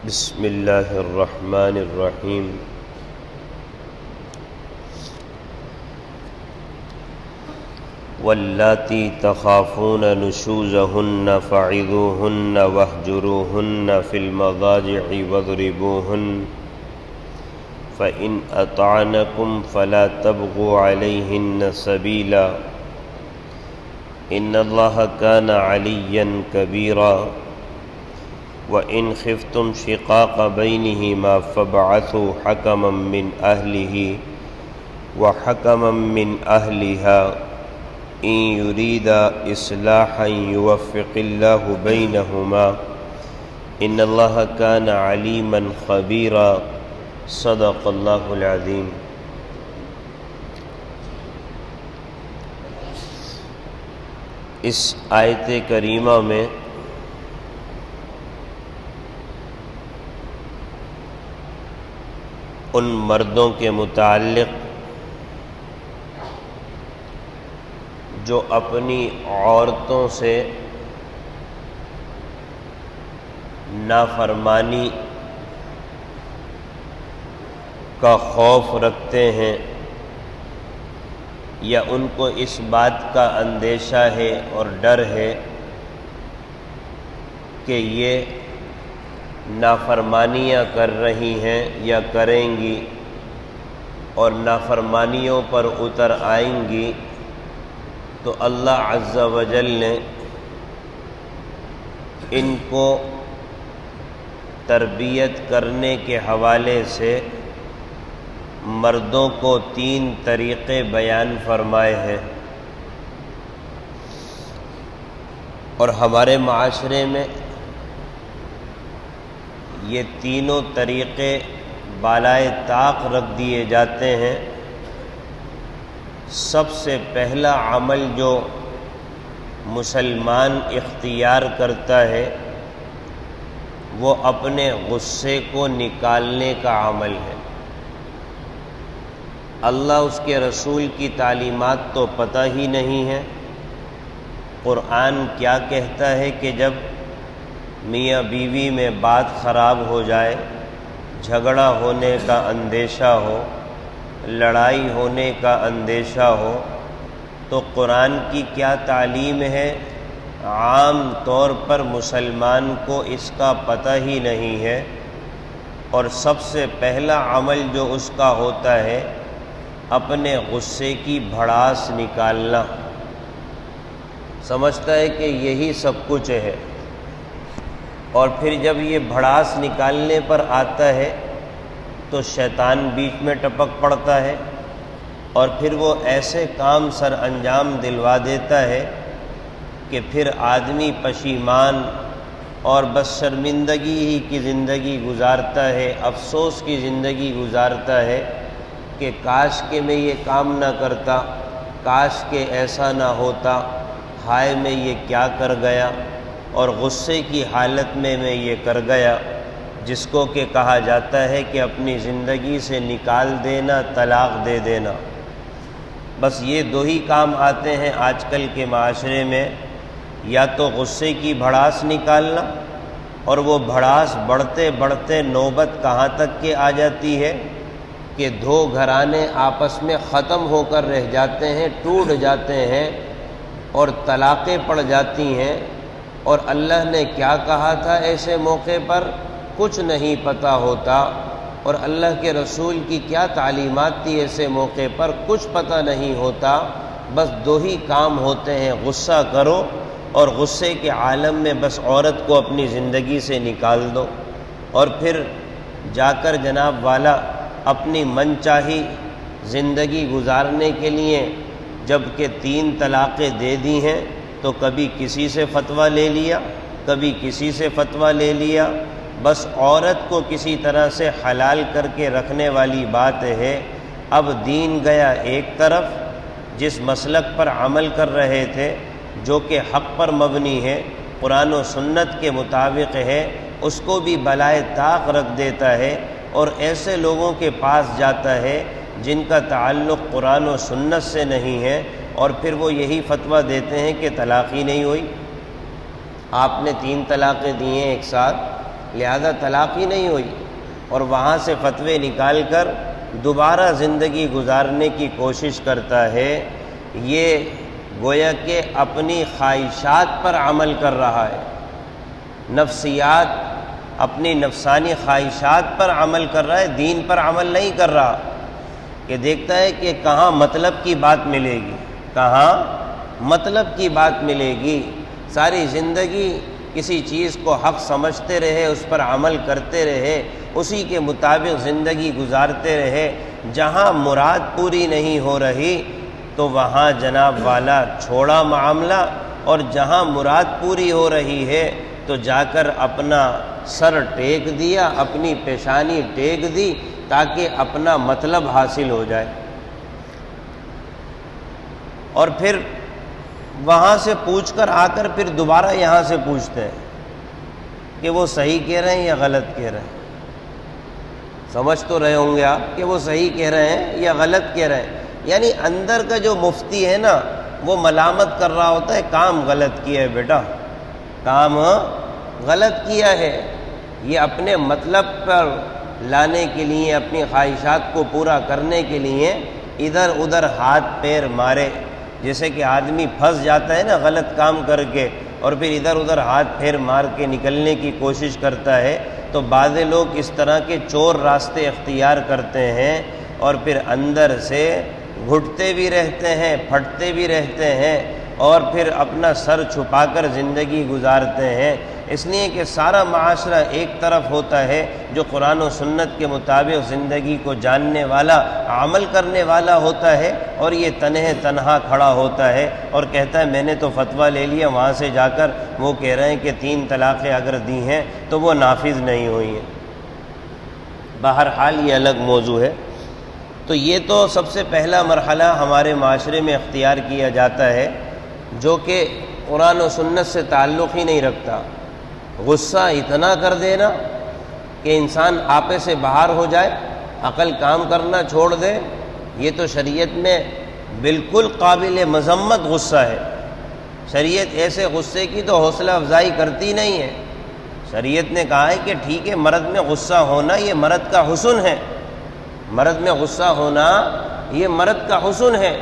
بسم اللہ الرحمن الرحیم واللاتی تخافون نشوزہن فعظوہن واہجروہن فی المضاجع واضربوہن فإن أطعنكم فلا تبغوا عليهن سبيلا إن الله كان عليا كبيرا وإن خفتم شقاق بينهما فابعثوا حكما من أهله وحكما من أهلها إن يريدا إصلاحا يوفق الله بينهما إن الله كان عليما خبيرا صدق اللہ العظیم۔ اس آیت کریمہ میں ان مردوں کے متعلق جو اپنی عورتوں سے نافرمانی کا خوف رکھتے ہیں یا ان کو اس بات کا اندیشہ ہے اور ڈر ہے کہ یہ نافرمانیاں کر رہی ہیں یا کریں گی اور نافرمانیوں پر اتر آئیں گی، تو اللہ عز و جل نے ان کو تربیت کرنے کے حوالے سے مردوں کو 3 طریقے بیان فرمائے ہیں، اور ہمارے معاشرے میں یہ تینوں طریقے بالائے طاق رکھ دیے جاتے ہیں۔ سب سے پہلا عمل جو مسلمان اختیار کرتا ہے وہ اپنے غصے کو نکالنے کا عمل ہے۔ اللہ اس کے رسول کی تعلیمات تو پتہ ہی نہیں ہے۔ قرآن کیا کہتا ہے کہ جب میاں بیوی میں بات خراب ہو جائے، جھگڑا ہونے کا اندیشہ ہو، لڑائی ہونے کا اندیشہ ہو، تو قرآن کی کیا تعلیم ہے؟ عام طور پر مسلمان کو اس کا پتہ ہی نہیں ہے، اور سب سے پہلا عمل جو اس کا ہوتا ہے اپنے غصے کی بھڑاس نکالنا۔ سمجھتا ہے کہ یہی سب کچھ ہے، اور پھر جب یہ بھڑاس نکالنے پر آتا ہے تو شیطان بیچ میں ٹپک پڑتا ہے، اور پھر وہ ایسے کام سر انجام دلوا دیتا ہے کہ پھر آدمی پشیمان اور بس شرمندگی ہی کی زندگی گزارتا ہے، افسوس کی زندگی گزارتا ہے کہ کاش کہ میں یہ کام نہ کرتا، کاش کہ ایسا نہ ہوتا، ہائے میں یہ کیا کر گیا، اور غصے کی حالت میں یہ کر گیا، جس کو کہ کہا جاتا ہے کہ اپنی زندگی سے نکال دینا، طلاق دے دینا۔ بس یہ 2 ہی کام آتے ہیں آج کل کے معاشرے میں، یا تو غصے کی بھڑاس نکالنا، اور وہ بھڑاس بڑھتے بڑھتے نوبت کہاں تک کہ آ جاتی ہے کہ 2 گھرانے آپس میں ختم ہو کر رہ جاتے ہیں، ٹوٹ جاتے ہیں اور طلاقیں پڑ جاتی ہیں، اور اللہ نے کیا کہا تھا ایسے موقع پر کچھ نہیں پتہ ہوتا، اور اللہ کے رسول کی کیا تعلیمات تھی ایسے موقع پر کچھ پتہ نہیں ہوتا۔ بس 2 ہی کام ہوتے ہیں، غصہ کرو اور غصے کے عالم میں بس عورت کو اپنی زندگی سے نکال دو، اور پھر جا کر جناب والا اپنی من چاہی زندگی گزارنے کے لیے جب کہ 3 طلاقیں دے دی ہیں تو کبھی کسی سے فتویٰ لے لیا، کبھی کسی سے فتویٰ لے لیا، بس عورت کو کسی طرح سے حلال کر کے رکھنے والی بات ہے۔ اب دین گیا ایک طرف، جس مسلک پر عمل کر رہے تھے جو کہ حق پر مبنی ہے، قرآن و سنت کے مطابق ہے، اس کو بھی بالائے طاق رکھ دیتا ہے، اور ایسے لوگوں کے پاس جاتا ہے جن کا تعلق قرآن و سنت سے نہیں ہے، اور پھر وہ یہی فتویٰ دیتے ہیں کہ طلاق ہی نہیں ہوئی، آپ نے 3 طلاقیں دی ہیں ایک ساتھ، لہذا طلاق ہی نہیں ہوئی، اور وہاں سے فتوے نکال کر دوبارہ زندگی گزارنے کی کوشش کرتا ہے، یہ گویا کہ اپنی خواہشات پر عمل کر رہا ہے، نفسیات، اپنی نفسانی خواہشات پر عمل کر رہا ہے، دین پر عمل نہیں کر رہا، کہ دیکھتا ہے کہ کہاں مطلب کی بات ملے گی، کہاں مطلب کی بات ملے گی۔ ساری زندگی کسی چیز کو حق سمجھتے رہے، اس پر عمل کرتے رہے، اسی کے مطابق زندگی گزارتے رہے، جہاں مراد پوری نہیں ہو رہی تو وہاں جناب والا چھوڑا معاملہ، اور جہاں مراد پوری ہو رہی ہے تو جا کر اپنا سر ٹیک دیا، اپنی پیشانی ٹیک دی، تاکہ اپنا مطلب حاصل ہو جائے۔ اور پھر وہاں سے پوچھ کر آ کر پھر دوبارہ یہاں سے پوچھتے ہیں کہ وہ صحیح کہہ رہے ہیں یا غلط کہہ رہے ہیں۔ سمجھ تو رہے ہوں گے آپ کہ وہ صحیح کہہ رہے ہیں یا غلط کہہ رہے ہیں، یعنی اندر کا جو مفتی ہے نا وہ ملامت کر رہا ہوتا ہے، کام غلط کیا ہے بیٹا، کام غلط کیا ہے۔ یہ اپنے مطلب پر لانے کے لیے، اپنی خواہشات کو پورا کرنے کے لیے ادھر ادھر ہاتھ پیر مارے، جیسے کہ آدمی پھنس جاتا ہے نا غلط کام کر کے، اور پھر ادھر ادھر ہاتھ پیر مار کے نکلنے کی کوشش کرتا ہے، تو بعض لوگ اس طرح کے چور راستے اختیار کرتے ہیں اور پھر اندر سے گھٹتے بھی رہتے ہیں، پھٹتے بھی رہتے ہیں، اور پھر اپنا سر چھپا کر زندگی گزارتے ہیں۔ اس لیے کہ سارا معاشرہ ایک طرف ہوتا ہے جو قرآن و سنت کے مطابق زندگی کو جاننے والا، عمل کرنے والا ہوتا ہے، اور یہ تنہا کھڑا ہوتا ہے اور کہتا ہے میں نے تو فتویٰ لے لیا، وہاں سے جا کر وہ کہہ رہے ہیں کہ 3 طلاقیں اگر دی ہیں تو وہ نافذ نہیں ہوئی ہیں۔ بہرحال یہ الگ موضوع ہے۔ تو یہ تو سب سے پہلا مرحلہ ہمارے معاشرے میں اختیار کیا جاتا ہے، جو کہ قرآن و سنت سے تعلق ہی نہیں رکھتا۔ غصہ اتنا کر دینا کہ انسان آپے سے باہر ہو جائے، عقل کام کرنا چھوڑ دے، یہ تو شریعت میں بالکل قابل مذمت غصہ ہے۔ شریعت ایسے غصے کی تو حوصلہ افزائی کرتی نہیں ہے۔ شریعت نے کہا ہے کہ ٹھیک ہے، مرد میں غصہ ہونا یہ مرد کا حسن ہے، مرد میں غصہ ہونا یہ مرد کا حسن ہے۔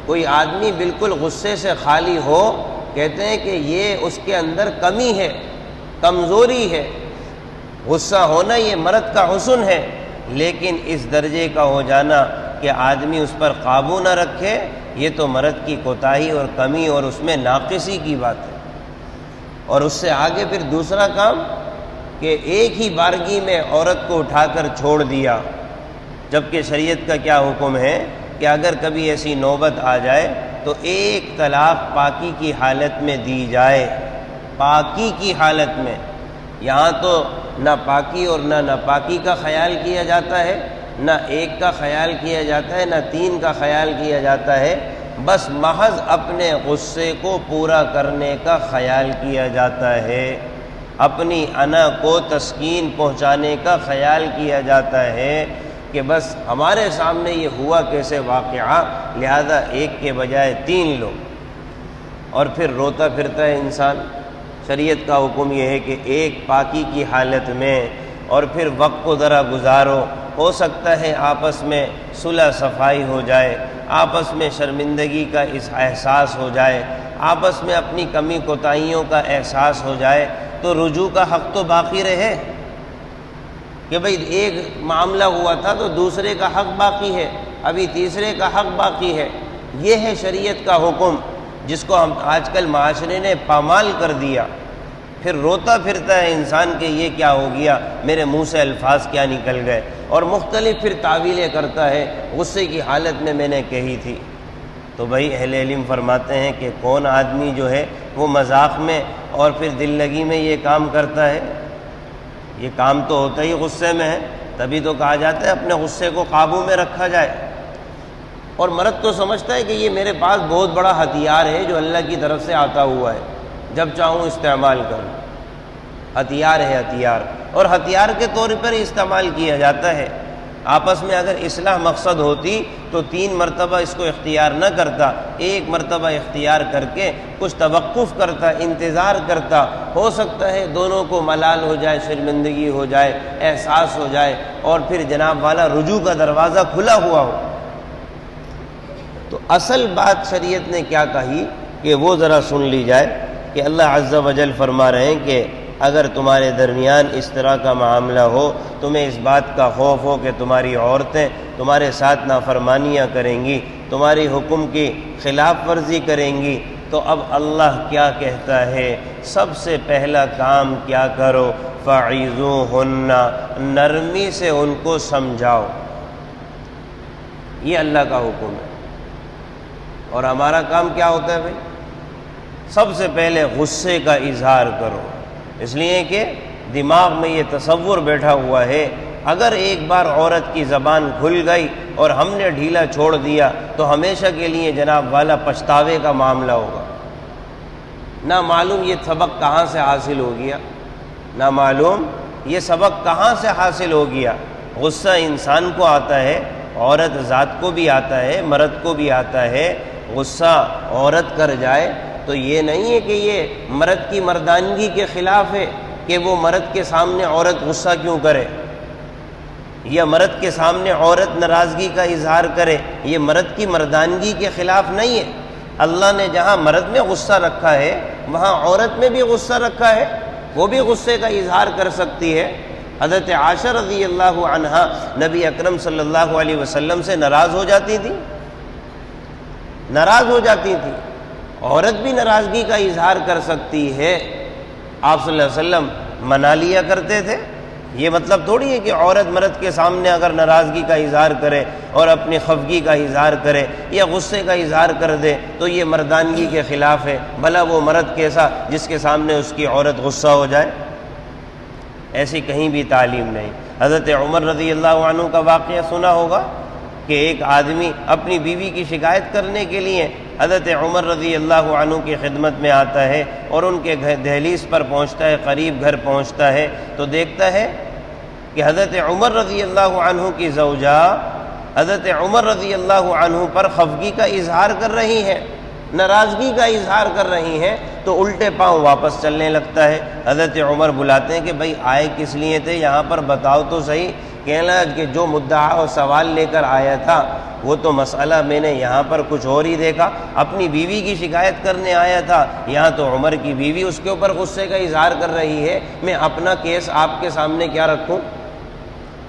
کوئی آدمی بالکل غصے سے خالی ہو، کہتے ہیں کہ یہ اس کے اندر کمی ہے، کمزوری ہے۔ غصہ ہونا یہ مرد کا حسن ہے، لیکن اس درجے کا ہو جانا کہ آدمی اس پر قابو نہ رکھے، یہ تو مرد کی کوتاہی اور کمی اور اس میں ناقصی کی بات ہے۔ اور اس سے آگے پھر دوسرا کام کہ ایک ہی بارگی میں عورت کو اٹھا کر چھوڑ دیا، جبکہ شریعت کا کیا حکم ہے کہ اگر کبھی ایسی نوبت آ جائے تو ایک طلاق پاکی کی حالت میں دی جائے، پاکی کی حالت میں۔ یہاں تو نہ پاکی اور نہ ناپاکی کا خیال کیا جاتا ہے، نہ ایک کا خیال کیا جاتا ہے، نہ 3 کا خیال کیا جاتا ہے، بس محض اپنے غصے کو پورا کرنے کا خیال کیا جاتا ہے، اپنی انا کو تسکین پہنچانے کا خیال کیا جاتا ہے کہ بس ہمارے سامنے یہ ہوا کیسے واقعہ، لہذا ایک کے بجائے 3 لو، اور پھر روتا پھرتا ہے انسان۔ شریعت کا حکم یہ ہے کہ ایک پاکی کی حالت میں، اور پھر وقت کو ذرا گزارو، ہو سکتا ہے آپس میں صلح صفائی ہو جائے، آپس میں شرمندگی کا اس احساس ہو جائے، آپس میں اپنی کمی کوتاہیوں کا احساس ہو جائے، تو رجوع کا حق تو باقی رہے کہ بھئی ایک معاملہ ہوا تھا تو دوسرے کا حق باقی ہے، ابھی تیسرے کا حق باقی ہے۔ یہ ہے شریعت کا حکم، جس کو ہم آج کل معاشرے نے پامال کر دیا۔ پھر روتا پھرتا ہے انسان کہ یہ کیا ہو گیا، میرے منہ سے الفاظ کیا نکل گئے، اور مختلف پھر تعویلیں کرتا ہے، غصے کی حالت میں نے کہی تھی۔ تو بھائی اہل علم فرماتے ہیں کہ کون آدمی جو ہے وہ مذاق میں اور پھر دل لگی میں یہ کام کرتا ہے؟ یہ کام تو ہوتا ہی غصے میں ہے، تبھی تو کہا جاتا ہے اپنے غصے کو قابو میں رکھا جائے۔ اور مرد تو سمجھتا ہے کہ یہ میرے پاس بہت بڑا ہتھیار ہے جو اللہ کی طرف سے آتا ہوا ہے، جب چاہوں استعمال کروں۔ ہتھیار ہے، ہتھیار، اور ہتھیار کے طور پر ہی استعمال کیا جاتا ہے۔ آپس میں اگر اصلاح مقصد ہوتی تو 3 مرتبہ اس کو اختیار نہ کرتا، ایک مرتبہ اختیار کر کے کچھ توقف کرتا، انتظار کرتا، ہو سکتا ہے دونوں کو ملال ہو جائے، شرمندگی ہو جائے، احساس ہو جائے، اور پھر جناب والا رجوع کا دروازہ کھلا ہوا ہو۔ تو اصل بات شریعت نے کیا کہی کہ وہ ذرا سن لی جائے کہ اللہ عز و جل فرما رہے ہیں کہ اگر تمہارے درمیان اس طرح کا معاملہ ہو، تمہیں اس بات کا خوف ہو کہ تمہاری عورتیں تمہارے ساتھ نافرمانیاں کریں گی، تمہاری حکم کی خلاف ورزی کریں گی، تو اب اللہ کیا کہتا ہے؟ سب سے پہلا کام کیا کرو؟ فَعِظُوهُنَّ، نرمی سے ان کو سمجھاؤ۔ یہ اللہ کا حکم ہے۔ اور ہمارا کام کیا ہوتا ہے بھائی؟ سب سے پہلے غصے کا اظہار کرو، اس لیے کہ دماغ میں یہ تصور بیٹھا ہوا ہے اگر ایک بار عورت کی زبان کھل گئی اور ہم نے ڈھیلا چھوڑ دیا تو ہمیشہ کے لیے جناب والا پچھتاوے کا معاملہ ہوگا۔ نہ معلوم یہ سبق کہاں سے حاصل ہو گیا، نہ معلوم یہ سبق کہاں سے حاصل ہو گیا۔ غصہ انسان کو آتا ہے، عورت ذات کو بھی آتا ہے، مرد کو بھی آتا ہے۔ غصہ عورت کر جائے تو یہ نہیں ہے کہ یہ مرد کی مردانگی کے خلاف ہے کہ وہ مرد کے سامنے عورت غصہ کیوں کرے، یا مرد کے سامنے عورت ناراضگی کا اظہار کرے، یہ مرد کی مردانگی کے خلاف نہیں ہے۔ اللہ نے جہاں مرد میں غصہ رکھا ہے وہاں عورت میں بھی غصہ رکھا ہے، وہ بھی غصے کا اظہار کر سکتی ہے۔ حضرت عائشہ رضی اللہ عنہا نبی اکرم صلی اللہ علیہ وسلم سے ناراض ہو جاتی تھی، ناراض ہو جاتی تھی۔ عورت بھی ناراضگی کا اظہار کر سکتی ہے، آپ صلی اللہ علیہ وسلم منا لیا کرتے تھے۔ یہ مطلب تھوڑی ہے کہ عورت مرد کے سامنے اگر ناراضگی کا اظہار کرے اور اپنی خفگی کا اظہار کرے یا غصے کا اظہار کر دے تو یہ مردانگی کے خلاف ہے۔ بھلا وہ مرد کیسا جس کے سامنے اس کی عورت غصہ ہو جائے؟ ایسی کہیں بھی تعلیم نہیں۔ حضرت عمر رضی اللہ عنہ کا واقعہ سنا ہوگا کہ ایک آدمی اپنی بیوی کی شکایت کرنے کے لیے حضرت عمر رضی اللہ عنہ کی خدمت میں آتا ہے اور ان کے دہلیز پر پہنچتا ہے، قریب گھر پہنچتا ہے تو دیکھتا ہے کہ حضرت عمر رضی اللہ عنہ کی زوجہ حضرت عمر رضی اللہ عنہ پر خفگی کا اظہار کر رہی ہیں، ناراضگی کا اظہار کر رہی ہیں، تو الٹے پاؤں واپس چلنے لگتا ہے۔ حضرت عمر بلاتے ہیں کہ بھائی آئے کس لیے تھے، یہاں پر بتاؤ تو صحیح۔ کہنے لگا کہ جو مدعا اور سوال لے کر آیا تھا وہ تو مسئلہ میں نے یہاں پر کچھ اور ہی دیکھا، اپنی بیوی کی شکایت کرنے آیا تھا، یہاں تو عمر کی بیوی اس کے اوپر غصے کا اظہار کر رہی ہے، میں اپنا کیس آپ کے سامنے کیا رکھوں؟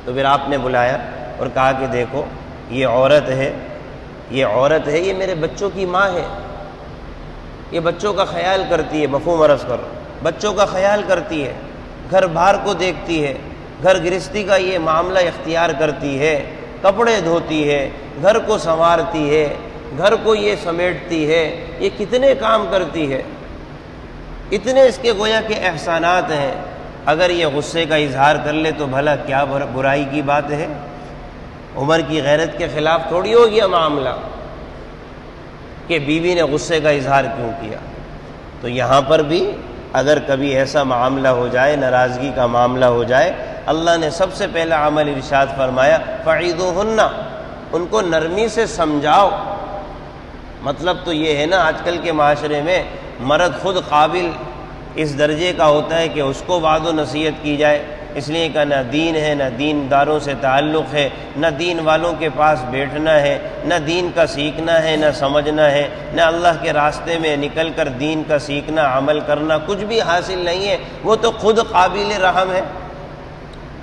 تو پھر آپ نے بلایا اور کہا کہ دیکھو یہ عورت ہے، یہ عورت ہے، یہ میرے بچوں کی ماں ہے، یہ بچوں کا خیال کرتی ہے، مفہوم عرض کرو، بچوں کا خیال کرتی ہے، گھر بار کو دیکھتی ہے، گھر گرہستی کا یہ معاملہ اختیار کرتی ہے، کپڑے دھوتی ہے، گھر کو سنوارتی ہے، گھر کو یہ سمیٹتی ہے، یہ کتنے کام کرتی ہے، اتنے اس کے گویا کے احسانات ہیں۔ اگر یہ غصے کا اظہار کر لے تو بھلا کیا برائی کی بات ہے؟ عمر کی غیرت کے خلاف تھوڑی ہو گیا معاملہ کہ بیوی نے غصے کا اظہار کیوں کیا۔ تو یہاں پر بھی اگر کبھی ایسا معاملہ ہو جائے، ناراضگی کا معاملہ ہو جائے، اللہ نے سب سے پہلا عمل ارشاد فرمایا فَعِظُوهُنَّ، ان کو نرمی سے سمجھاؤ۔ مطلب تو یہ ہے نا آج کل کے معاشرے میں مرد خود قابل اس درجے کا ہوتا ہے کہ اس کو وعظ و نصیحت کی جائے، اس لیے کہ نہ دین ہے، نہ دینداروں سے تعلق ہے، نہ دین والوں کے پاس بیٹھنا ہے، نہ دین کا سیکھنا ہے، نہ سمجھنا ہے، نہ اللہ کے راستے میں نکل کر دین کا سیکھنا، عمل کرنا، کچھ بھی حاصل نہیں ہے۔ وہ تو خود قابل رحم ہے،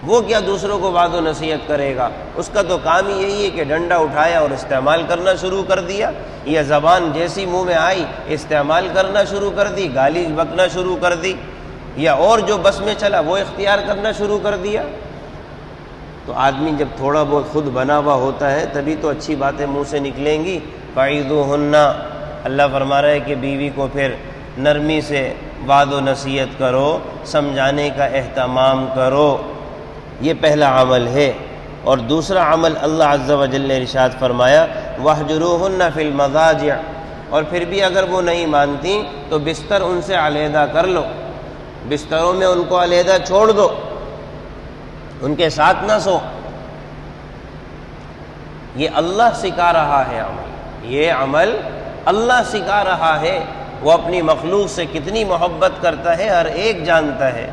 وہ کیا دوسروں کو وعظ و نصیحت کرے گا؟ اس کا تو کام ہی یہی ہے کہ ڈنڈا اٹھایا اور استعمال کرنا شروع کر دیا، یا زبان جیسی منہ میں آئی استعمال کرنا شروع کر دی، گالی بکنا شروع کر دی، یا اور جو بس میں چلا وہ اختیار کرنا شروع کر دیا۔ تو آدمی جب تھوڑا بہت خود بنا ہوا ہوتا ہے تبھی تو اچھی باتیں منہ سے نکلیں گی۔ فَعِظُوهُنَّ، اللہ فرما رہا ہے کہ بیوی کو پھر نرمی سے وعظ و نصیحت کرو، سمجھانے کا اہتمام کرو، یہ پہلا عمل ہے۔ اور دوسرا عمل اللہ عز و جل نے ارشاد فرمایا وَاهْجُرُوهُنَّ فِي الْمَضَاجِعِ، اور پھر بھی اگر وہ نہیں مانتی تو بستر ان سے علیحدہ کر لو، بستروں میں ان کو علیحدہ چھوڑ دو، ان کے ساتھ نہ سو۔ یہ اللہ سکھا رہا ہے عمل، یہ عمل اللہ سکھا رہا ہے وہ اپنی مخلوق سے کتنی محبت کرتا ہے ہر ایک جانتا ہے۔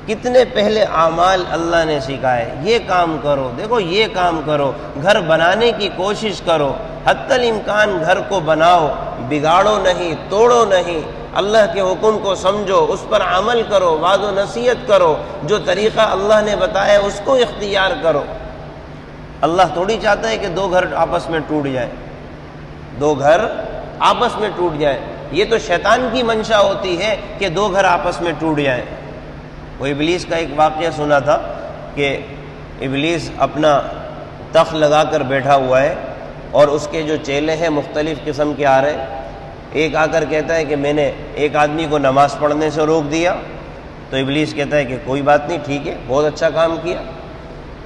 کتنے پہلے اعمال اللہ نے سکھائے، یہ کام کرو، دیکھو یہ کام کرو، گھر بنانے کی کوشش کرو، حتی الامکان گھر کو بناؤ، بگاڑو نہیں، توڑو نہیں، اللہ کے حکم کو سمجھو، اس پر عمل کرو، وعظ و نصیحت کرو، جو طریقہ اللہ نے بتایا اس کو اختیار کرو۔ اللہ تھوڑی چاہتا ہے کہ دو گھر آپس میں ٹوٹ جائیں، دو گھر آپس میں ٹوٹ جائیں، یہ تو شیطان کی منشا ہوتی ہے کہ دو گھر آپس میں ٹوٹ جائیں۔ وہ ابلیس کا ایک واقعہ سنا تھا کہ ابلیس اپنا تخت لگا کر بیٹھا ہوا ہے اور اس کے جو چیلے ہیں مختلف قسم کے آ رہے ہیں۔ ایک آ کر کہتا ہے کہ میں نے ایک آدمی کو نماز پڑھنے سے روک دیا، تو ابلیس کہتا ہے کہ کوئی بات نہیں، ٹھیک ہے، بہت اچھا کام کیا۔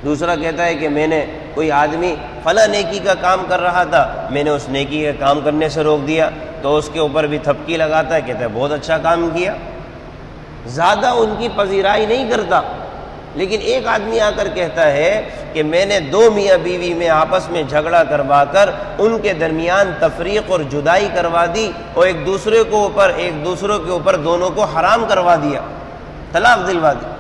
دوسرا کہتا ہے کہ میں نے کوئی آدمی فلاں نیکی کا کام کر رہا تھا، میں نے اس نیکی کا کام کرنے سے روک دیا، تو اس کے اوپر بھی تھپکی لگاتا ہے، کہتا ہے بہت اچھا کام کیا۔ زیادہ ان کی پذیرائی نہیں کرتا، لیکن ایک آدمی آ کر کہتا ہے کہ میں نے دو میاں بیوی میں آپس میں جھگڑا کروا کر ان کے درمیان تفریق اور جدائی کروا دی، اور ایک دوسرے کے اوپر دونوں کو حرام کروا دیا، طلاق دلوا دی۔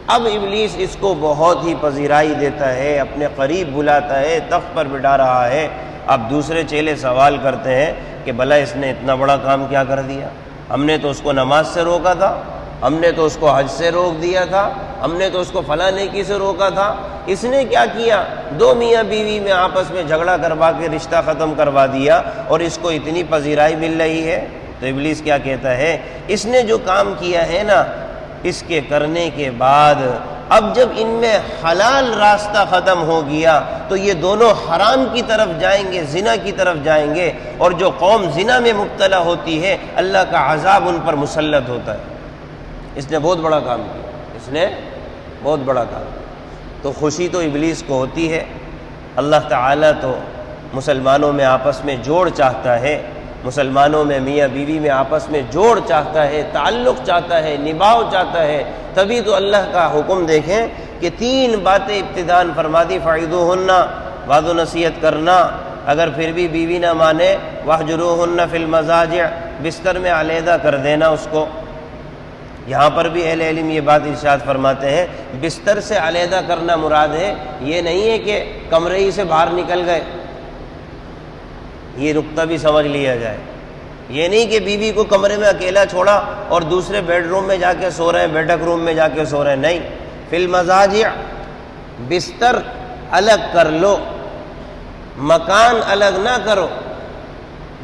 اب ابلیس اس کو بہت ہی پذیرائی دیتا ہے، اپنے قریب بلاتا ہے، تخت پر بٹھا رہا ہے۔ اب دوسرے چیلے سوال کرتے ہیں کہ بھلا اس نے اتنا بڑا کام کیا کر دیا؟ ہم نے تو اس کو نماز سے روکا تھا، ہم نے تو اس کو حج سے روک دیا تھا، ہم نے تو اس کو فلاں نیکی سے روکا تھا، اس نے کیا کیا؟ دو میاں بیوی میں آپس میں جھگڑا کروا کے رشتہ ختم کروا دیا، اور اس کو اتنی پذیرائی مل رہی ہے۔ تو ابلیس کیا کہتا ہے؟ اس نے جو کام کیا ہے نا، اس کے کرنے کے بعد اب جب ان میں حلال راستہ ختم ہو گیا تو یہ دونوں حرام کی طرف جائیں گے، زنا کی طرف جائیں گے، اور جو قوم زنا میں مبتلا ہوتی ہے اللہ کا عذاب ان پر مسلط ہوتا ہے۔ اس نے بہت بڑا کام کیا، اس نے بہت بڑا کام کیا۔ تو خوشی تو ابلیس کو ہوتی ہے، اللہ تعالیٰ تو مسلمانوں میں آپس میں جوڑ چاہتا ہے، مسلمانوں میں میاں بیوی میں آپس میں جوڑ چاہتا ہے، تعلق چاہتا ہے، نبھاؤ چاہتا ہے۔ تبھی تو اللہ کا حکم دیکھیں کہ 3 باتیں ابتداءً فرما دی، فعیدوہن، وعظ و نصیحت کرنا، اگر پھر بھی بیوی نہ مانے واہجروہن فی المضاجع، بستر میں علیحدہ کر دینا اس کو۔ یہاں پر بھی اہل علم یہ بات ارشاد فرماتے ہیں، بستر سے علیحدہ کرنا مراد ہے یہ نہیں ہے کہ کمرے ہی سے باہر نکل گئے، یہ نقطہ بھی سمجھ لیا جائے۔ یہ نہیں کہ بیوی کو کمرے میں اکیلا چھوڑا اور دوسرے بیڈ روم میں جا کے سو رہے ہیں، بیٹھک روم میں جا کے سو رہے ہیں، نہیں، فی المضاجع، بستر الگ کر لو، مکان الگ نہ کرو،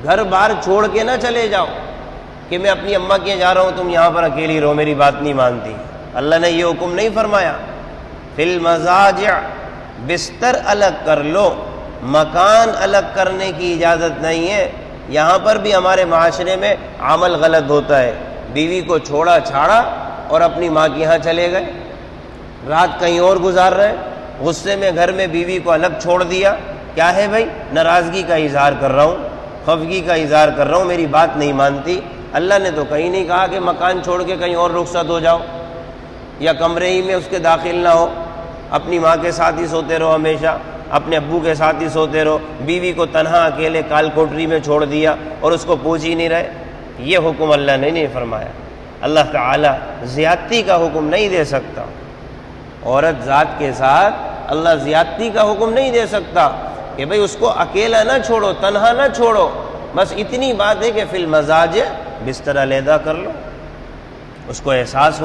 گھر باہر چھوڑ کے نہ چلے جاؤ کہ میں اپنی اماں کے جا رہا ہوں، تم یہاں پر اکیلی رہو، میری بات نہیں مانتی۔ اللہ نے یہ حکم نہیں فرمایا۔ فی المضاجع، بستر الگ کر لو، مکان الگ کرنے کی اجازت نہیں ہے۔ یہاں پر بھی ہمارے معاشرے میں عمل غلط ہوتا ہے، بیوی کو چھوڑا چھاڑا اور اپنی ماں کے یہاں چلے گئے، رات کہیں اور گزار رہے، غصے میں گھر میں بیوی کو الگ چھوڑ دیا۔ کیا ہے بھائی؟ ناراضگی کا اظہار کر رہا ہوں، خفگی کا اظہار کر رہا ہوں، میری بات نہیں مانتی۔ اللہ نے تو کہیں نہیں کہا کہ مکان چھوڑ کے کہیں اور رخصت ہو جاؤ یا کمرے ہی میں اس کے داخل نہ ہو، اپنی ماں کے ساتھ ہی سوتے رہو، ہمیشہ اپنے ابو کے ساتھ ہی سوتے رہو، بیوی کو تنہا اکیلے کال کوٹری میں چھوڑ دیا اور اس کو پوچھ ہی نہیں رہے۔ یہ حکم اللہ نے نہیں فرمایا۔ اللہ تعالیٰ زیادتی کا حکم نہیں دے سکتا، عورت ذات کے ساتھ اللہ زیادتی کا حکم نہیں دے سکتا کہ بھئی اس کو اکیلا نہ چھوڑو، تنہا نہ چھوڑو، بس اتنی بات ہے کہ فی المضاجع، بستر علیحدہ کر لو۔ اس کو احساس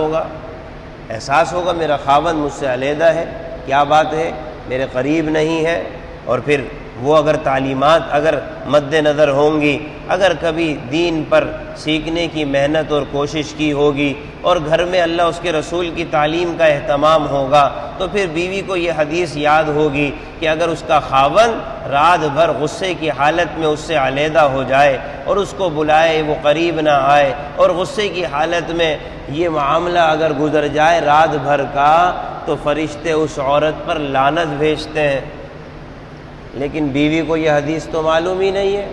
ہوگا میرا خاوند مجھ سے علیحدہ ہے، کیا بات ہے، میرے قریب نہیں ہے۔ اور پھر وہ اگر تعلیمات اگر مد نظر ہوں گی، اگر کبھی دین پر سیکھنے کی محنت اور کوشش کی ہوگی اور گھر میں اللہ اس کے رسول کی تعلیم کا اہتمام ہوگا، تو پھر بیوی کو یہ حدیث یاد ہوگی کہ اگر اس کا خاوند رات بھر غصے کی حالت میں اس سے علیحدہ ہو جائے اور اس کو بلائے وہ قریب نہ آئے، اور غصے کی حالت میں یہ معاملہ اگر گزر جائے رات بھر کا، تو فرشتے اس عورت پر لعنت بھیجتے ہیں۔ لیکن بیوی کو یہ حدیث تو معلوم ہی نہیں ہے،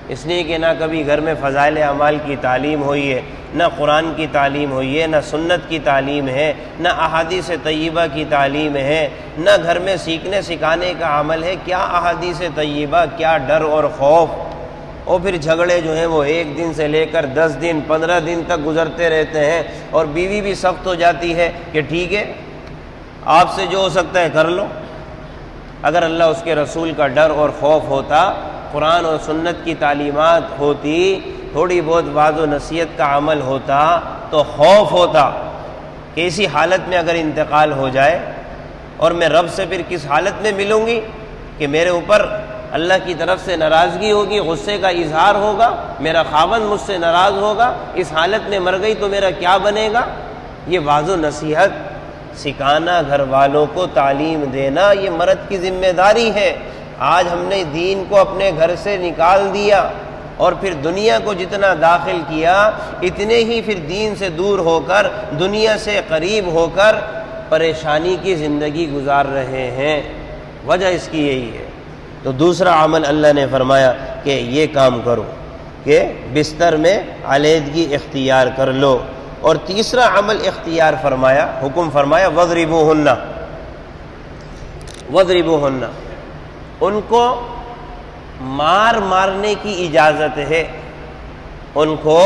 اس لیے کہ نہ کبھی گھر میں فضائل اعمال کی تعلیم ہوئی ہے، نہ قرآن کی تعلیم ہوئی ہے، نہ سنت کی تعلیم ہے، نہ احادیث طیبہ کی تعلیم ہے، نہ گھر میں سیکھنے سکھانے کا عمل ہے۔ کیا احادیث طیبہ، کیا ڈر اور خوف، اور پھر جھگڑے جو ہیں وہ 1 دن سے لے کر 10 دن 15 دن تک گزرتے رہتے ہیں، اور بیوی بھی سخت ہو جاتی ہے کہ ٹھیک ہے آپ سے جو ہو سکتا ہے کر لو۔ اگر اللہ اس کے رسول کا ڈر اور خوف ہوتا، قرآن اور سنت کی تعلیمات ہوتی، تھوڑی بہت وعظ و نصیحت کا عمل ہوتا، تو خوف ہوتا کہ اسی حالت میں اگر انتقال ہو جائے اور میں رب سے پھر کس حالت میں ملوں گی کہ میرے اوپر اللہ کی طرف سے ناراضگی ہوگی، غصے کا اظہار ہوگا، میرا خاوند مجھ سے ناراض ہوگا، اس حالت میں مر گئی تو میرا کیا بنے گا۔ یہ وعظ و نصیحت سکھانا، گھر والوں کو تعلیم دینا، یہ مرد کی ذمہ داری ہے۔ آج ہم نے دین کو اپنے گھر سے نکال دیا اور پھر دنیا کو جتنا داخل کیا، اتنے ہی پھر دین سے دور ہو کر، دنیا سے قریب ہو کر پریشانی کی زندگی گزار رہے ہیں۔ وجہ اس کی یہی ہے۔ تو دوسرا عمل اللہ نے فرمایا کہ یہ کام کرو کہ بستر میں علیحدگی اختیار کر لو، اور تیسرا عمل اختیار فرمایا، حکم فرمایا وَاضْرِبُوهُنَّ، وَاضْرِبُوهُنَّ، ان کو مارنے کی اجازت ہے، ان کو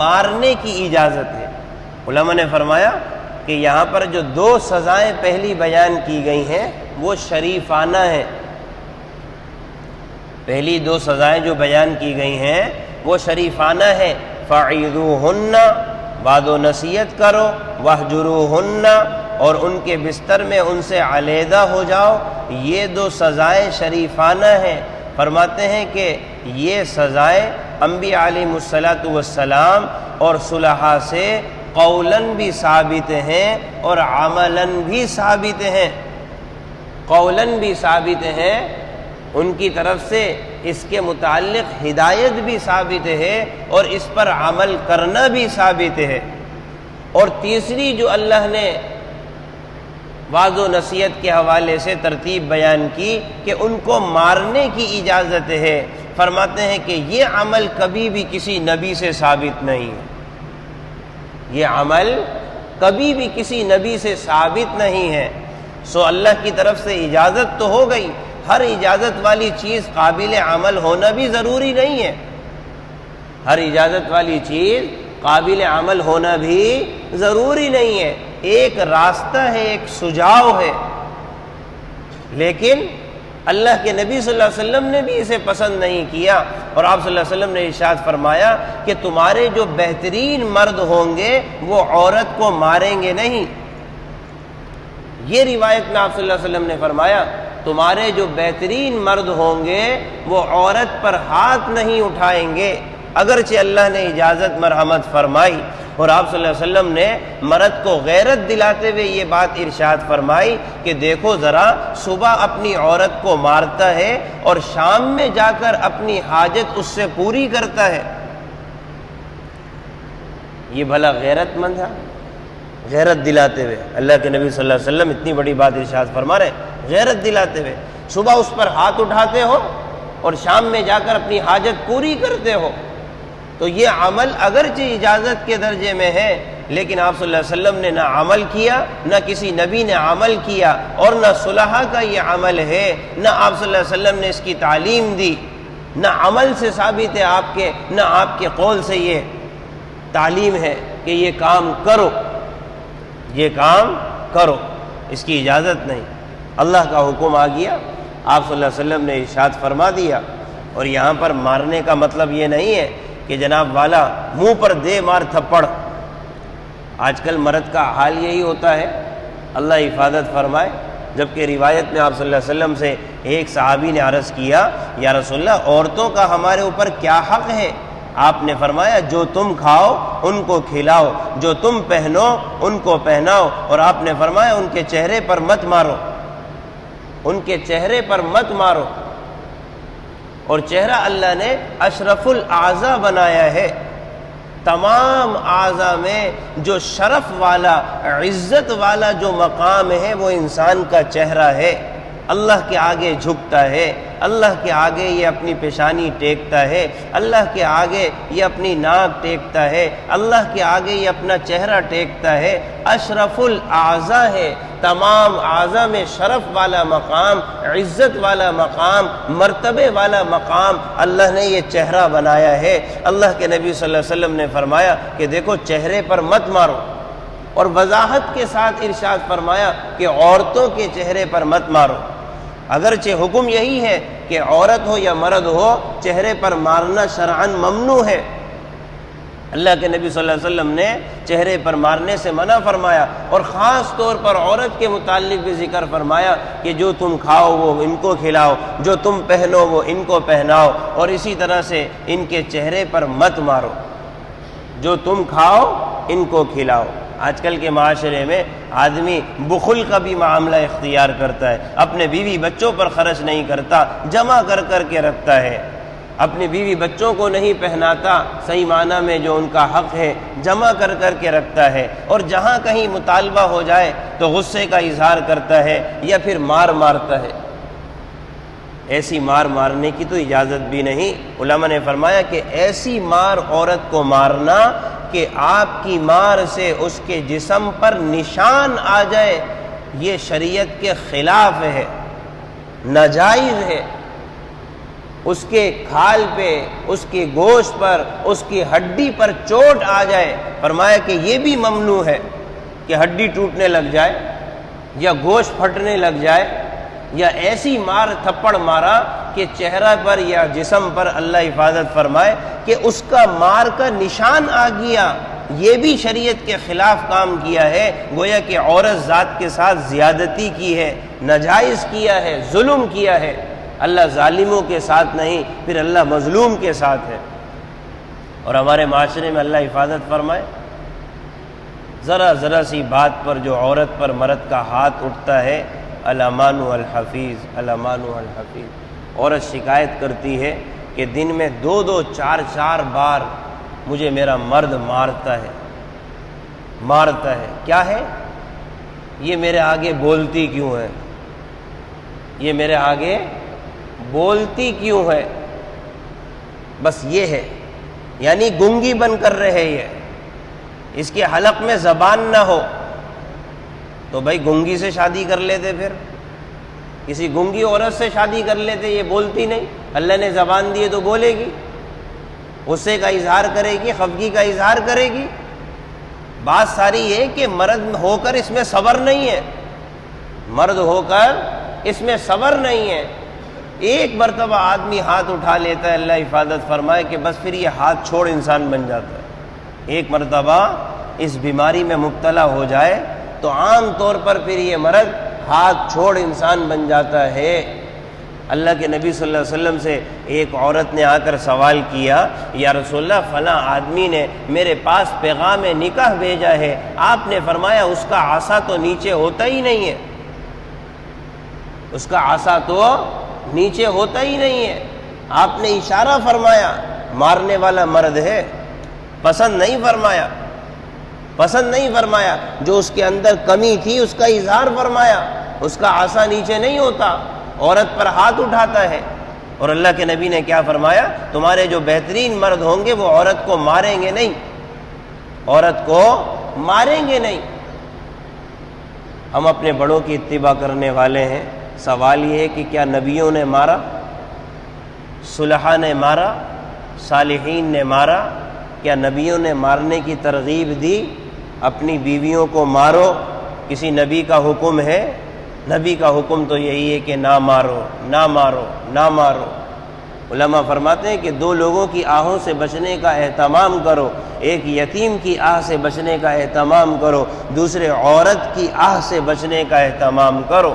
مارنے کی اجازت ہے۔ علماء نے فرمایا کہ یہاں پر جو 2 سزائیں پہلی بیان کی گئی ہیں وہ شریفانہ ہیں۔ پہلی 2 سزائیں جو بیان کی گئی ہیں وہ شریفانہ ہیں۔ فَعِظُوهُنَّ، وعظ و نصیحت کرو، وَاهْجُرُوهُنَّ، اور ان کے بستر میں ان سے علیحدہ ہو جاؤ۔ یہ 2 سزائیں شریفانہ ہیں۔ فرماتے ہیں کہ یہ سزائیں انبیاء علیہ السلام اور صلحاء سے قولاً بھی ثابت ہیں اور عملاً بھی ثابت ہیں۔ قولاً بھی ثابت ہیں، ان کی طرف سے اس کے متعلق ہدایت بھی ثابت ہے اور اس پر عمل کرنا بھی ثابت ہے۔ اور تیسری جو اللہ نے وعظ و نصیحت کے حوالے سے ترتیب بیان کی کہ ان کو مارنے کی اجازت ہے، فرماتے ہیں کہ یہ عمل کبھی بھی کسی نبی سے ثابت نہیں ہے۔ یہ عمل کبھی بھی کسی نبی سے ثابت نہیں ہے۔ سو اللہ کی طرف سے اجازت تو ہو گئی، ہر اجازت والی چیز قابل عمل ہونا بھی ضروری نہیں ہے۔ ہر اجازت والی چیز قابل عمل ہونا بھی ضروری نہیں ہے۔ ایک راستہ ہے، ایک سجاؤ ہے، لیکن اللہ کے نبی صلی اللہ علیہ وسلم نے بھی اسے پسند نہیں کیا، اور آپ صلی اللہ علیہ وسلم نے ارشاد فرمایا کہ تمہارے جو بہترین مرد ہوں گے وہ عورت کو ماریں گے نہیں۔ یہ روایت میں آپ صلی اللہ علیہ وسلم نے فرمایا تمہارے جو بہترین مرد ہوں گے وہ عورت پر ہاتھ نہیں اٹھائیں گے، اگرچہ اللہ نے اجازت مرحمت فرمائی۔ اور آپ صلی اللہ علیہ وسلم نے مرد کو غیرت دلاتے ہوئے یہ بات ارشاد فرمائی کہ دیکھو ذرا، صبح اپنی عورت کو مارتا ہے اور شام میں جا کر اپنی حاجت اس سے پوری کرتا ہے۔ یہ بھلا غیرت مند ہے؟ غیرت دلاتے ہوئے اللہ کے نبی صلی اللہ علیہ وسلم اتنی بڑی بات ارشاد فرما رہے، غیرت دلاتے ہوئے صبح اس پر ہاتھ اٹھاتے ہو اور شام میں جا کر اپنی حاجت پوری کرتے ہو۔ تو یہ عمل اگرچہ اجازت کے درجے میں ہے، لیکن آپ صلی اللہ علیہ وسلم نے نہ عمل کیا، نہ کسی نبی نے عمل کیا، اور نہ صلحاء کا یہ عمل ہے، نہ آپ صلی اللہ علیہ وسلم نے اس کی تعلیم دی، نہ عمل سے ثابت ہے آپ کے، نہ آپ کے قول سے یہ تعلیم ہے کہ یہ کام کرو، یہ کام کرو، اس کی اجازت نہیں۔ اللہ کا حکم آ گیا، آپ صلی اللہ علیہ وسلم نے ارشاد فرما دیا۔ اور یہاں پر مارنے کا مطلب یہ نہیں ہے کہ جناب والا منہ پر دے مار تھپڑ۔ آج کل مرد کا حال یہی ہوتا ہے، اللہ حفاظت فرمائے۔ جبکہ روایت میں آپ صلی اللہ علیہ وسلم سے ایک صحابی نے عرض کیا، یا رسول اللہ عورتوں کا ہمارے اوپر کیا حق ہے؟ آپ نے فرمایا جو تم کھاؤ ان کو کھلاؤ، جو تم پہنو ان کو پہناؤ، اور آپ نے فرمایا ان کے چہرے پر مت مارو، ان کے چہرے پر مت مارو۔ اور چہرہ اللہ نے اشرف الاعضاء بنایا ہے، تمام اعضاء میں جو شرف والا، عزت والا جو مقام ہے وہ انسان کا چہرہ ہے۔ اللہ کے آگے جھکتا ہے، اللہ کے آگے یہ اپنی پیشانی ٹیکتا ہے، اللہ کے آگے یہ اپنی ناک ٹیکتا ہے، اللہ کے آگے یہ اپنا چہرہ ٹیکتا ہے، اشرف الاعضاء ہے۔ تمام اعظم شرف والا مقام، عزت والا مقام، مرتبے والا مقام اللہ نے یہ چہرہ بنایا ہے۔ اللہ کے نبی صلی اللہ علیہ وسلم نے فرمایا کہ دیکھو چہرے پر مت مارو، اور وضاحت کے ساتھ ارشاد فرمایا کہ عورتوں کے چہرے پر مت مارو۔ اگرچہ حکم یہی ہے کہ عورت ہو یا مرد ہو چہرے پر مارنا شرعاً ممنوع ہے، اللہ کے نبی صلی اللہ علیہ وسلم نے چہرے پر مارنے سے منع فرمایا، اور خاص طور پر عورت کے متعلق بھی ذکر فرمایا کہ جو تم کھاؤ وہ ان کو کھلاؤ، جو تم پہنو وہ ان کو پہناؤ، اور اسی طرح سے ان کے چہرے پر مت مارو، جو تم کھاؤ ان کو کھلاؤ۔ آج کل کے معاشرے میں آدمی بخل کا بھی معاملہ اختیار کرتا ہے، اپنے بیوی بچوں پر خرچ نہیں کرتا، جمع کر کر کے رکھتا ہے، اپنی بیوی بچوں کو نہیں پہناتا صحیح معنی میں جو ان کا حق ہے، جمع کر کر کے رکھتا ہے، اور جہاں کہیں مطالبہ ہو جائے تو غصے کا اظہار کرتا ہے یا پھر مارتا ہے۔ ایسی مارنے کی تو اجازت بھی نہیں۔ علماء نے فرمایا کہ ایسی مار عورت کو مارنا کہ آپ کی مار سے اس کے جسم پر نشان آ جائے، یہ شریعت کے خلاف ہے، ناجائز ہے۔ اس کے کھال پہ، اس کے گوشت پر، اس کی ہڈی پر چوٹ آ جائے، فرمایا کہ یہ بھی ممنوع ہے کہ ہڈی ٹوٹنے لگ جائے یا گوشت پھٹنے لگ جائے، یا ایسی مار تھپڑ مارا کہ چہرہ پر یا جسم پر اللہ حفاظت فرمائے کہ اس کا مار کا نشان آ گیا، یہ بھی شریعت کے خلاف کام کیا ہے، گویا کہ عورت ذات کے ساتھ زیادتی کی ہے، ناجائز کیا ہے، ظلم کیا ہے۔ اللہ ظالموں کے ساتھ نہیں، پھر اللہ مظلوم کے ساتھ ہے۔ اور ہمارے معاشرے میں اللہ حفاظت فرمائے، ذرا سی بات پر جو عورت پر مرد کا ہاتھ اٹھتا ہے، الامان الحفیظ، الامان الحفیظ۔ عورت شکایت کرتی ہے کہ دن میں 2-4 بار مجھے میرا مرد مارتا ہے۔ کیا ہے یہ؟ میرے آگے بولتی کیوں ہے؟ یہ میرے آگے بولتی کیوں ہے؟ بس یہ ہے، یعنی گنگی بن کر رہے، یہ اس کے حلق میں زبان نہ ہو تو بھائی گنگی سے شادی کر لیتے، پھر کسی گنگی عورت سے شادی کر لیتے، یہ بولتی نہیں، اللہ نے زبان دی ہے تو بولے گی، غصے کا اظہار کرے گی، خفگی کا اظہار کرے گی۔ بات ساری ہے کہ مرد ہو کر اس میں صبر نہیں ہے، مرد ہو کر اس میں صبر نہیں ہے۔ ایک مرتبہ آدمی ہاتھ اٹھا لیتا ہے، اللہ حفاظت فرمائے کہ بس پھر یہ ہاتھ چھوڑ انسان بن جاتا ہے۔ ایک مرتبہ اس بیماری میں مبتلا ہو جائے تو عام طور پر پھر یہ مرد ہاتھ چھوڑ انسان بن جاتا ہے۔ اللہ کے نبی صلی اللہ علیہ وسلم سے ایک عورت نے آ کر سوال کیا، یا رسول اللہ فلاں آدمی نے میرے پاس پیغام نکاح بھیجا ہے، آپ نے فرمایا اس کا عصا تو نیچے ہوتا ہی نہیں ہے، اس کا عصا تو نیچے ہوتا ہی نہیں ہے، آپ نے اشارہ فرمایا، مارنے والا مرد ہے، پسند نہیں فرمایا، جو اس کے اندر کمی تھی اس کا اظہار فرمایا، اس کا عصا نیچے نہیں ہوتا، عورت پر ہاتھ اٹھاتا ہے۔ اور اللہ کے نبی نے کیا فرمایا؟ تمہارے جو بہترین مرد ہوں گے وہ عورت کو ماریں گے نہیں۔ ہم اپنے بڑوں کی اتباع کرنے والے ہیں، سوال یہ ہے کہ کیا نبیوں نے مارا، صلحاء نے مارا، صالحین نے مارا؟ کیا نبیوں نے مارنے کی ترغیب دی؟ اپنی بیویوں کو مارو، کسی نبی کا حکم ہے؟ نبی کا حکم تو یہی ہے کہ نہ مارو۔ علماء فرماتے ہیں کہ 2 لوگوں کی آہوں سے بچنے کا اہتمام کرو، ایک یتیم کی آہ سے بچنے کا اہتمام کرو، دوسرے عورت کی آہ سے بچنے کا اہتمام کرو۔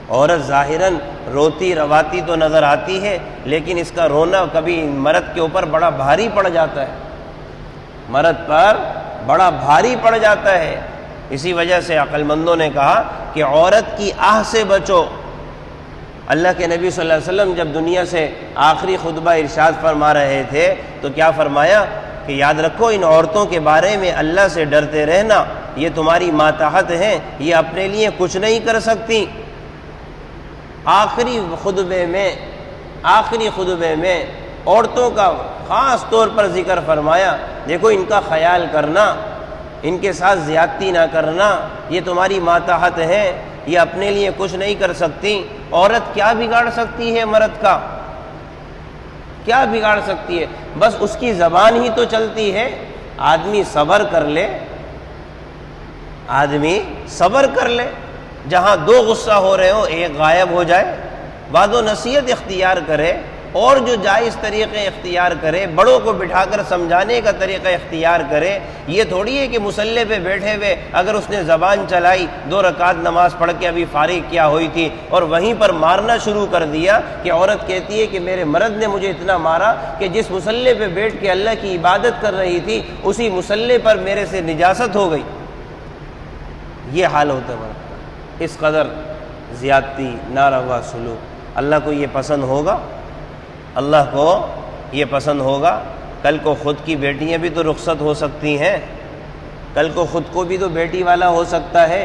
عورت ظاہراً روتی رواتی تو نظر آتی ہے، لیکن اس کا رونا کبھی مرد کے اوپر بڑا بھاری پڑ جاتا ہے، مرد پر بڑا بھاری پڑ جاتا ہے۔ اسی وجہ سے عقل مندوں نے کہا کہ عورت کی آہ سے بچو۔ اللہ کے نبی صلی اللہ علیہ وسلم جب دنیا سے آخری خطبہ ارشاد فرما رہے تھے تو کیا فرمایا کہ یاد رکھو ان عورتوں کے بارے میں اللہ سے ڈرتے رہنا، یہ تمہاری ماتحت ہیں، یہ اپنے لیے کچھ نہیں کر سکتی۔ آخری خطبے میں عورتوں کا خاص طور پر ذکر فرمایا، دیکھو ان کا خیال کرنا، ان کے ساتھ زیادتی نہ کرنا، یہ تمہاری ماتحت ہیں، یہ اپنے لیے کچھ نہیں کر سکتی۔ عورت کیا بگاڑ سکتی ہے مرد کا؟ کیا بگاڑ سکتی ہے؟ بس اس کی زبان ہی تو چلتی ہے۔ آدمی صبر کر لے، آدمی صبر کر لے، جہاں دو غصہ ہو رہے ہو ایک غائب ہو جائے، وعظ و نصیحت اختیار کرے، اور جو جائز طریقے اختیار کرے، بڑوں کو بٹھا کر سمجھانے کا طریقہ اختیار کرے۔ یہ تھوڑی ہے کہ مصلی پہ بیٹھے ہوئے اگر اس نے زبان چلائی، 2 رکعت نماز پڑھ کے ابھی فارغ کیا ہوئی تھی اور وہیں پر مارنا شروع کر دیا، کہ عورت کہتی ہے کہ میرے مرد نے مجھے اتنا مارا کہ جس مصلی پہ بیٹھ کے اللہ کی عبادت کر رہی تھی اسی مصلی پر میرے سے نجاست ہو گئی۔ یہ حال ہوتا ہے مرد کا، اس قدر زیادتی، ناروا سلوک۔ اللہ کو یہ پسند ہوگا؟ اللہ کو یہ پسند ہوگا؟ کل کو خود کی بیٹیاں بھی تو رخصت ہو سکتی ہیں، کل کو خود کو بھی تو بیٹی والا ہو سکتا ہے،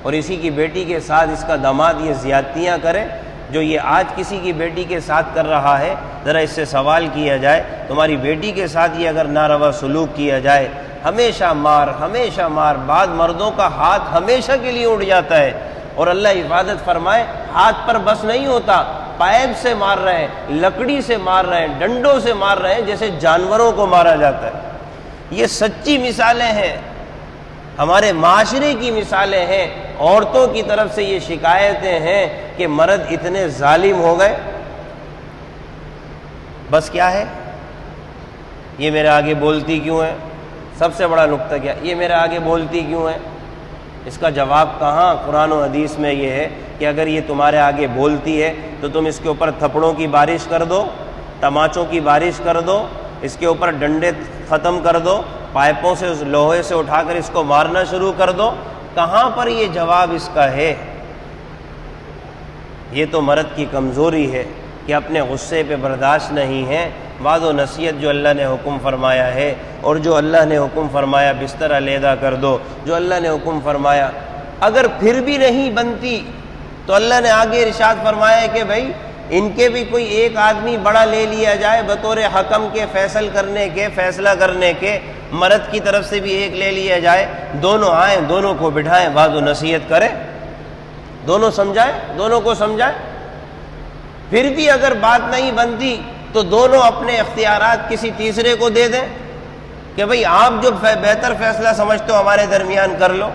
اور اسی کی بیٹی کے ساتھ اس کا داماد یہ زیادتیاں کرے جو یہ آج کسی کی بیٹی کے ساتھ کر رہا ہے۔ ذرا اس سے سوال کیا جائے، تمہاری بیٹی کے ساتھ یہ اگر ناروا سلوک کیا جائے، ہمیشہ مار، ہمیشہ مار، بعض مردوں کا ہاتھ ہمیشہ کے لیے اڑ جاتا ہے، اور اللہ حفاظت فرمائے، ہاتھ پر بس نہیں ہوتا، پائپ سے مار رہے ہیں، لکڑی سے مار رہے ہیں، ڈنڈوں سے مار رہے ہیں، جیسے جانوروں کو مارا جاتا ہے۔ یہ سچی مثالیں ہیں، ہمارے معاشرے کی مثالیں ہیں۔ عورتوں کی طرف سے یہ شکایتیں ہیں کہ مرد اتنے ظالم ہو گئے۔ بس کیا ہے؟ یہ میرے آگے بولتی کیوں ہے؟ سب سے بڑا نقطہ کیا؟ یہ میرے آگے بولتی کیوں ہے؟ اس کا جواب کہاں؟ قرآن و حدیث میں یہ ہے کہ اگر یہ تمہارے آگے بولتی ہے تو تم اس کے اوپر تھپڑوں کی بارش کر دو، تماچوں کی بارش کر دو، اس کے اوپر ڈنڈے ختم کر دو، پائپوں سے، اس لوہے سے اٹھا کر اس کو مارنا شروع کر دو۔ کہاں پر یہ جواب اس کا ہے؟ یہ تو مرد کی کمزوری ہے کہ اپنے غصے پہ برداشت نہیں ہے۔ وعظ و نصیحت جو اللہ نے حکم فرمایا ہے، اور جو اللہ نے حکم فرمایا بستر علیحدہ کر دو، جو اللہ نے حکم فرمایا، اگر پھر بھی نہیں بنتی تو اللہ نے آگے ارشاد فرمایا ہے کہ بھائی ان کے بھی کوئی ایک آدمی بڑا لے لیا جائے بطور حکم کے، فیصلہ کرنے کے، مرد کی طرف سے بھی ایک لے لیا جائے، دونوں آئیں، دونوں کو بٹھائیں، وعظ و نصیحت کریں، دونوں سمجھائیں، دونوں کو سمجھائیں۔ پھر بھی اگر بات نہیں بنتی تو دونوں اپنے اختیارات کسی تیسرے کو دے دیں کہ بھئی آپ جو بہتر فیصلہ سمجھتے ہو ہمارے درمیان کر لو۔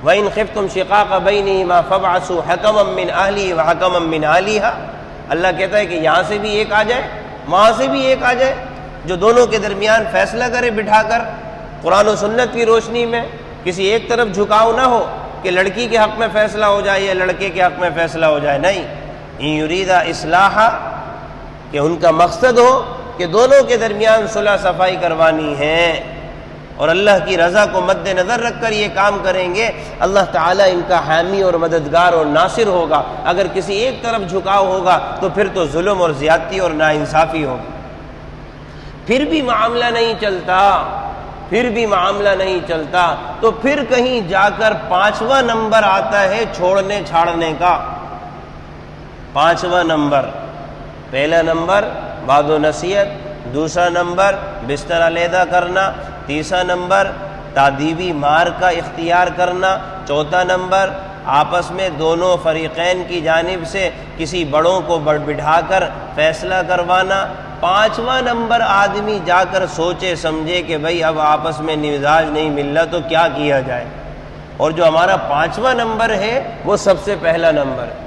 وَإِنْ خِفْتُمْ شِقَاقَ بَيْنِهِمَا فَابْعَثُوا حَكَمًا مِّنْ أَهْلِهِ وَحَكَمًا مِّنْ أَهْلِهَا۔ اللہ کہتا ہے کہ یہاں سے بھی ایک آ جائے، وہاں سے بھی ایک آ جائے، جو دونوں کے درمیان فیصلہ کرے بٹھا کر، قرآن و سنت کی روشنی میں، کسی ایک طرف جھکاؤ نہ ہو کہ لڑکی کے حق میں فیصلہ ہو جائے یا لڑکے کے حق میں فیصلہ ہو جائے، نہیں، إِن يُرِيدَ إِصْلَاحًا، کہ ان کا مقصد ہو کہ دونوں کے درمیان صلح صفائی کروانی ہے، اور اللہ کی رضا کو مد نظر رکھ کر یہ کام کریں گے، اللہ تعالیٰ ان کا حامی اور مددگار اور ناصر ہوگا۔ اگر کسی ایک طرف جھکاؤ ہوگا تو پھر تو ظلم اور زیادتی اور ناانصافی ہوگی۔ پھر بھی معاملہ نہیں چلتا، پھر بھی معاملہ نہیں چلتا، تو پھر کہیں جا کر 5واں نمبر آتا ہے چھوڑنے چھاڑنے کا۔ 5واں نمبر، پہلا نمبر وعظ و نصیحت، دوسرا نمبر بستر علیحدہ کرنا، تیسرا نمبر تادیبی مار کا اختیار کرنا، چوتھا نمبر آپس میں دونوں فریقین کی جانب سے کسی بڑوں کو بٹھا کر فیصلہ کروانا، 5واں نمبر آدمی جا کر سوچے سمجھے کہ بھئی اب آپس میں مزاج نہیں مل رہا تو کیا کیا جائے۔ اور جو ہمارا 5واں نمبر ہے وہ سب سے پہلا نمبر ہے۔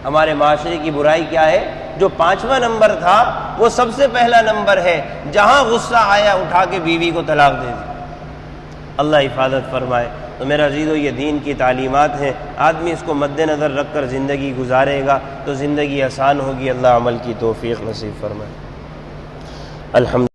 ہمارے معاشرے کی برائی کیا ہے؟ جو 5واں نمبر تھا وہ سب سے پہلا نمبر ہے، جہاں غصہ آیا اٹھا کے بیوی کو طلاق دے دی۔ اللہ حفاظت فرمائے۔ تو میرا عزیزو، یہ دین کی تعلیمات ہیں، آدمی اس کو مد نظر رکھ کر زندگی گزارے گا تو زندگی آسان ہوگی۔ اللہ عمل کی توفیق نصیب فرمائے۔ الحمد